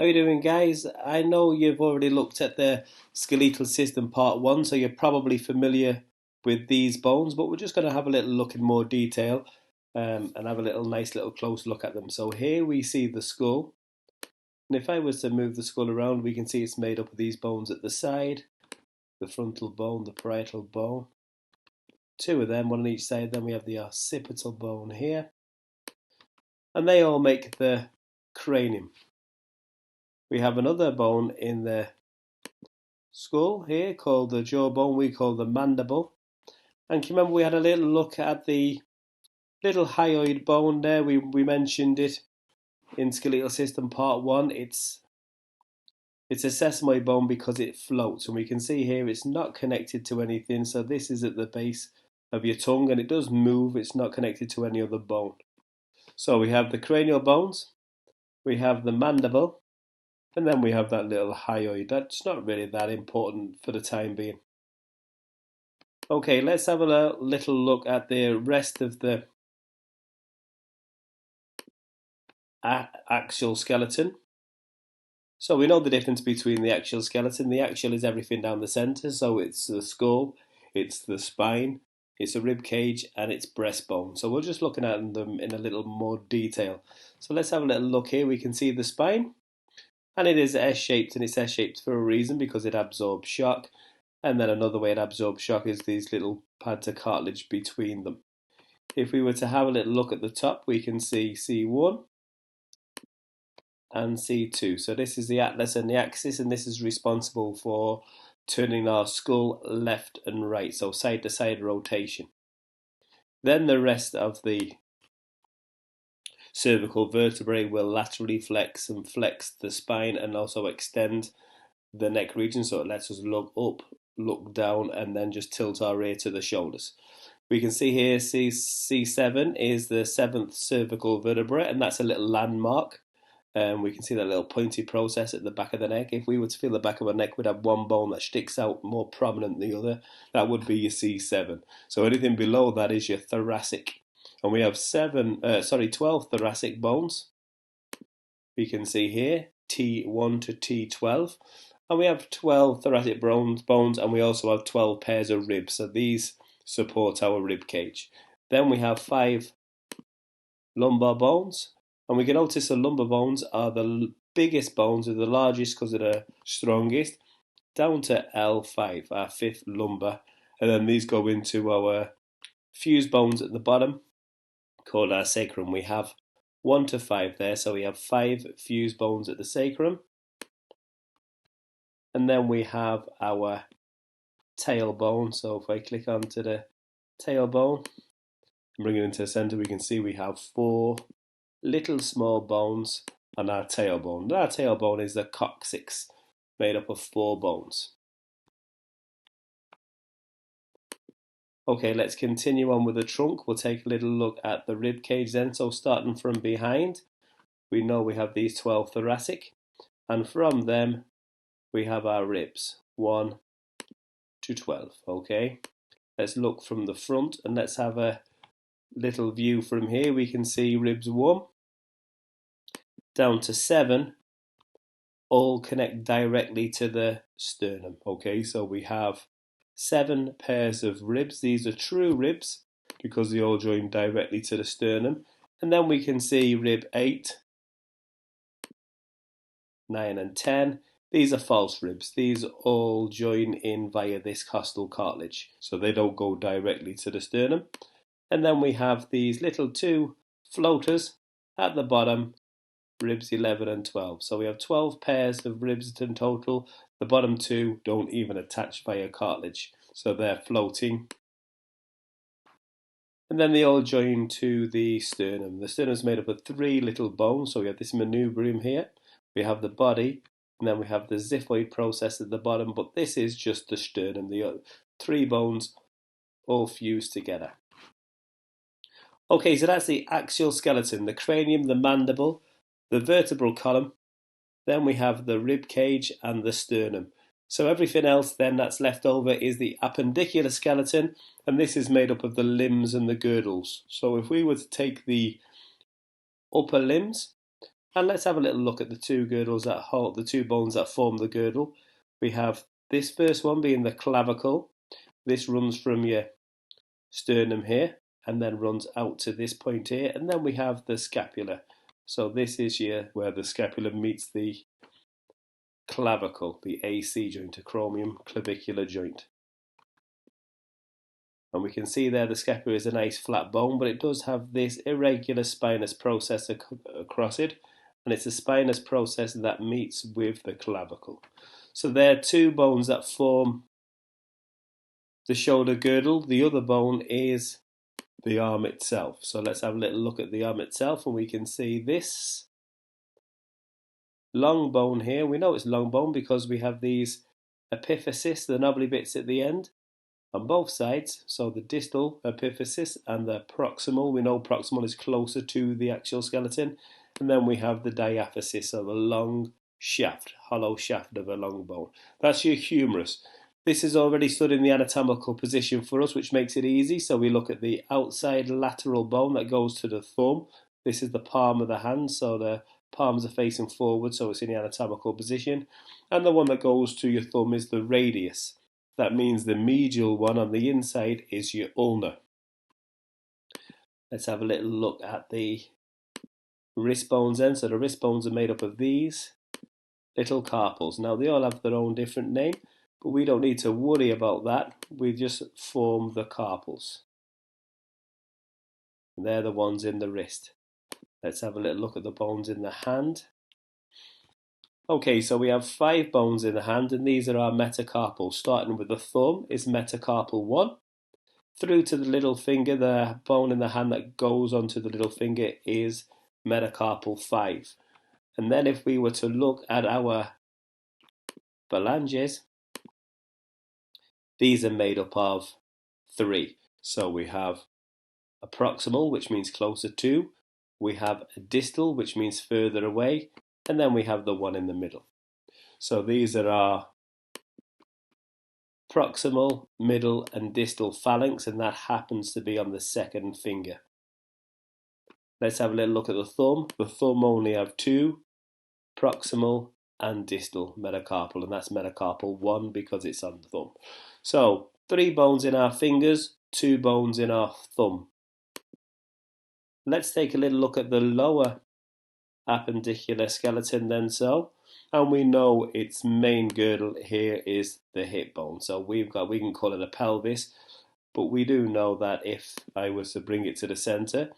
How you doing, guys? I know you've already looked at the skeletal system part one, so you're probably familiar with these bones, but we're just going to have a little look in more detail and have a nice little close look at them. So here we see the skull, and if I was to move the skull around, we can see it's made up of these bones at the side, the frontal bone, the parietal bone, two of them, one on each side. Then we have the occipital bone here, and they all make the cranium. We have another bone in the skull here called the jawbone, we call the mandible. And can you remember we had a little look at the little hyoid bone there? We mentioned it in skeletal system part one. It's a sesamoid bone because it floats, and we can see here it's not connected to anything. So this is at the base of your tongue, and it does move. It's not connected to any other bone. So we have the cranial bones, we have the mandible, and then we have that little hyoid. That's not really that important for the time being. Okay, let's have a little look at the rest of the axial skeleton. So we know the difference between the axial skeleton. The axial is everything down the center, so it's the skull, it's the spine, it's the rib cage, and it's breastbone. So we're just looking at them in a little more detail. So let's have a little look here. We can see the spine, and it is S-shaped, and it's S-shaped for a reason because it absorbs shock. And then another way it absorbs shock is these little pads of cartilage between them. If we were to have a little look at the top, we can see C1 and C2. So this is the atlas and the axis, and this is responsible for turning our skull left and right, so side to side rotation. Then the rest of the cervical vertebrae will laterally flex and flex the spine and also extend the neck region, so it lets us look up, look down, and then just tilt our ear to the shoulders. We can see here C7 is the seventh cervical vertebra, and that's a little landmark. We can see that little pointy process at the back of the neck. If we were to feel the back of a neck, we'd have one bone that sticks out more prominent than the other. That would be your C7. So anything below that is your thoracic. And we have 12 thoracic bones. We can see here T1 to T12. And we have 12 thoracic bones, and we also have 12 pairs of ribs. So these support our rib cage. Then we have 5 lumbar bones, and we can notice the lumbar bones are the biggest bones, are the largest because they're the strongest, down to L5, our 5th lumbar, and then these go into our fuse bones at the bottom, called our sacrum. We have 1 to 5 there, so we have 5 fuse bones at the sacrum, and then we have our tailbone. So if I click onto the tailbone and bring it into the center, we can see we have 4 little small bones on our tailbone. Our tailbone is the coccyx, made up of 4 bones. Okay, let's continue on with the trunk. We'll take a little look at the rib cage then. So starting from behind, we know we have these 12 thoracic, and from them we have our ribs, 1 to 12. Okay, let's look from the front, and let's have a little view from here. We can see ribs 1 down to 7 all connect directly to the sternum. Okay, so we have 7 pairs of ribs. These are true ribs because they all join directly to the sternum. And then we can see rib 8, 9 and 10. These are false ribs. These all join in via this costal cartilage, so they don't go directly to the sternum. And then we have these little 2 floaters at the bottom, ribs 11 and 12. So we have 12 pairs of ribs in total. The bottom 2 don't even attach via cartilage, so they're floating. And then they all join to the sternum. The sternum is made up of 3 little bones. So we have this manubrium here, we have the body, and then we have the xiphoid process at the bottom, but this is just the sternum. The 3 bones all fused together. Okay, so that's the axial skeleton, the cranium, the mandible, the vertebral column, then we have the rib cage and the sternum. So everything else then that's left over is the appendicular skeleton, and this is made up of the limbs and the girdles. So if we were to take the upper limbs, And let's have a little look at the two girdles that hold the two bones that form the girdle. We have this first one being the clavicle. This runs from your sternum here and then runs out to this point here, and then we have the scapula. So this is where the scapula meets the clavicle, the AC joint, acromion clavicular joint. And we can see there the scapula is a nice flat bone, but it does have this irregular spinous process across it, and it's a spinous process that meets with the clavicle. So there are two bones that form the shoulder girdle. The other bone is the arm itself. So let's have a little look at the arm itself, and we can see this long bone here. We know it's long bone because we have these epiphysis, the knobbly bits at the end, on both sides. So the distal epiphysis and the proximal. We know proximal is closer to the actual skeleton. And then we have the diaphysis, so the long shaft, hollow shaft of a long bone. That's your humerus. This is already stood in the anatomical position for us, which makes it easy. So we look at the outside lateral bone that goes to the thumb. This is the palm of the hand, so the palms are facing forward, so it's in the anatomical position. And the one that goes to your thumb is the radius. That means the medial one on the inside is your ulna. Let's have a little look at the wrist bones then. So the wrist bones are made up of these little carpals. Now they all have their own different name, but we don't need to worry about that. We just form the carpals. And they're the ones in the wrist. Let's have a little look at the bones in the hand. Okay, so we have 5 bones in the hand, and these are our metacarpals. Starting with the thumb is metacarpal 1. Through to the little finger, the bone in the hand that goes onto the little finger is metacarpal 5. And then if we were to look at our phalanges, these are made up of 3. So we have a proximal, which means closer to, we have a distal, which means further away, and then we have the one in the middle. So these are our proximal, middle, and distal phalanx, and that happens to be on the second finger. Let's have a little look at the thumb. The thumb only have 2, proximal and distal metacarpal, and that's metacarpal 1 because it's on the thumb. So 3 bones in our fingers, 2 bones in our thumb. Let's take a little look at the lower appendicular skeleton then. And we know its main girdle here is the hip bone. So we can call it a pelvis, but we do know that if I was to bring it to the center,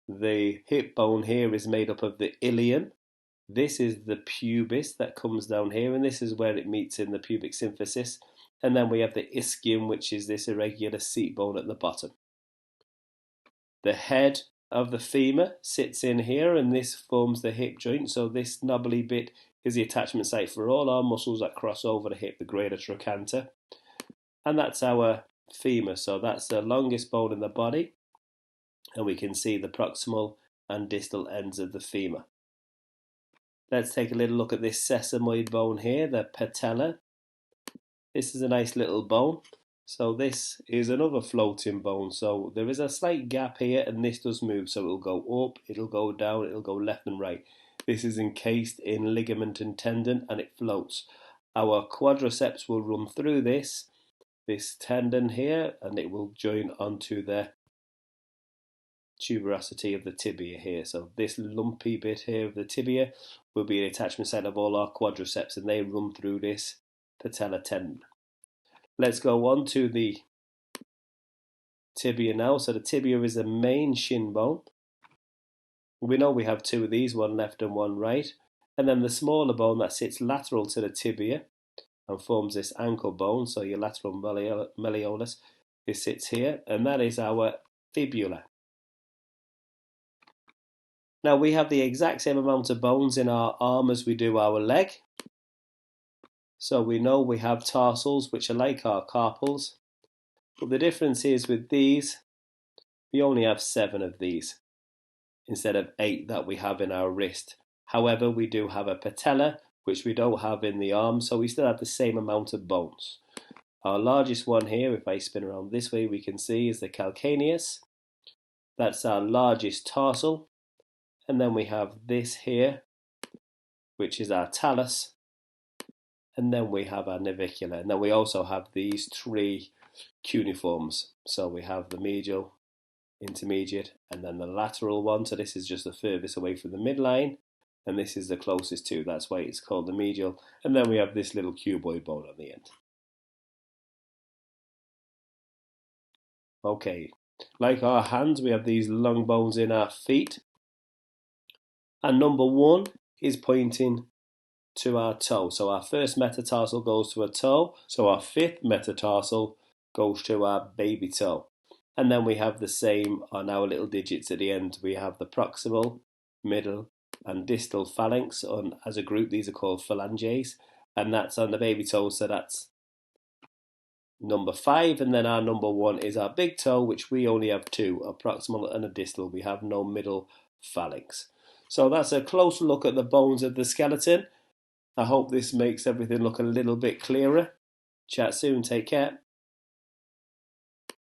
the hip bone here is made up of the ilium. This is the pubis that comes down here, and this is where it meets in the pubic symphysis. And then we have the ischium, which is this irregular seat bone at the bottom. The head of the femur sits in here, and this forms the hip joint. So this knobbly bit is the attachment site for all our muscles that cross over the hip, the greater trochanter. And that's our femur. So that's the longest bone in the body. And we can see the proximal and distal ends of the femur. Let's take a little look at this sesamoid bone here, the patella. This is a nice little bone. So this is another floating bone. So there is a slight gap here, and this does move. So it'll go up, it'll go down, it'll go left and right. This is encased in ligament and tendon, and it floats. Our quadriceps will run through this tendon here, and it will join onto the tuberosity of the tibia here. So this lumpy bit here of the tibia will be the attachment site of all our quadriceps, and they run through this patella tendon. Let's go on to the tibia now. So the tibia is the main shin bone. We know we have 2 of these, one left and one right. And then the smaller bone that sits lateral to the tibia and forms this ankle bone, so your lateral malleolus, it sits here, and that is our fibula. Now we have the exact same amount of bones in our arm as we do our leg. So we know we have tarsals, which are like our carpals. But the difference is with these, we only have 7 of these instead of 8 that we have in our wrist. However, we do have a patella, which we don't have in the arm, so we still have the same amount of bones. Our largest one here, if I spin around this way, we can see is the calcaneus. That's our largest tarsal. And then we have this here, which is our talus, and then we have our navicular, and then we also have these three cuneiforms. So we have the medial, intermediate, and then the lateral one. So this is just the furthest away from the midline, and this is the closest to. That's why it's called the medial. And then we have this little cuboid bone on the end. Okay, like our hands, we have these long bones in our feet. And number one is pointing to our toe. So our first metatarsal goes to a toe. So our fifth metatarsal goes to our baby toe. And then we have the same on our little digits at the end. We have the proximal, middle, and distal phalanx. As a group, these are called phalanges. And that's on the baby toe, so that's number 5. And then our number 1 is our big toe, which we only have 2, a proximal and a distal. We have no middle phalanx. So that's a close look at the bones of the skeleton. I hope this makes everything look a little bit clearer. Chat soon. Take care.